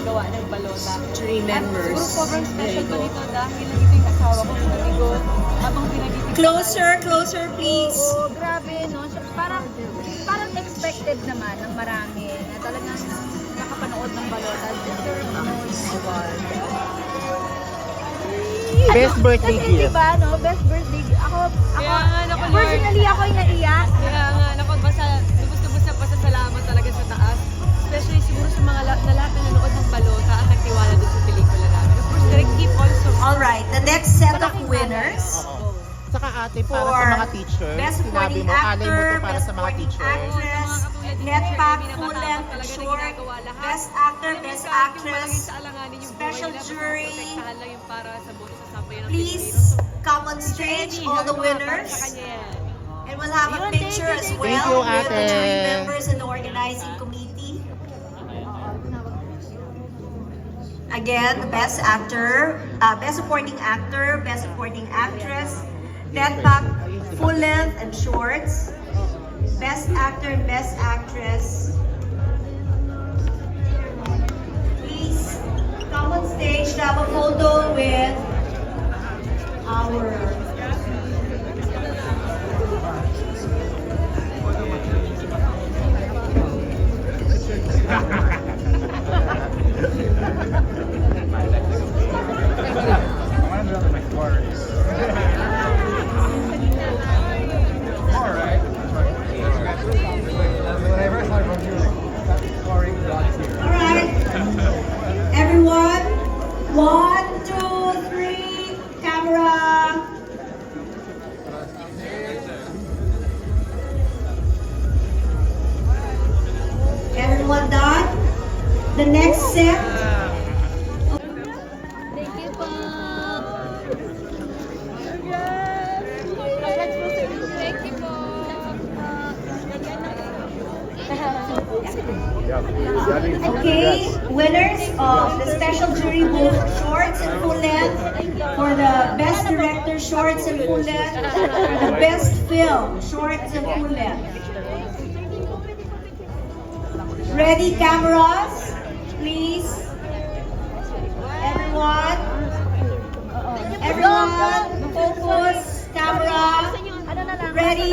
paggawa ng balota. Jury members. At siguro sobrang special ko nito dahil nandito yung asawa ko, amigo, habang pinagtitignan. Closer, please. Oo, grabe, no? So, parang expected naman ng marami na talagang nakapanood ng balota. Deserve most award. Best birthday Kasi gift. diba, no? Best birthday gift. Ako, Kaya nga, naku, Lord. personally, ako'y naiyak. Kaya nga, lubos-lubos na pasasalamat talaga sa taas. Especially siguro sa mga lahat na nanood ng balota at nagtiwala din sa pelikula namin. Of course, direct keep also. Alright, the next set of winners. Oo. Saka ate, para For sa mga teachers, Best sinabi Supporting mo, alay mo Actor, to para Best sa mga Supporting teachers. Actress, Netpack, Full Length and Short, Best Actor, Best Actress, Special Jury. Please come on stage, all the winners. And we'll have a picture as well Thank you, with the jury ate. members and the organizing committee. Again, the Best Actor, Best Supporting Actor, Best Supporting Actress, Netpack, Full Length and Shorts, Best Actor and Best Actress. Please come on stage to have a photo with our Alright, everyone, 1, 2, 3, camera. Everyone done? The next set. Thank you po. Thank you po. Okay, winners of the special jury both shorts and full length for the best director shorts and full length, for the best film shorts and full length. Ready, cameras, please. Everyone, focus, camera, ready.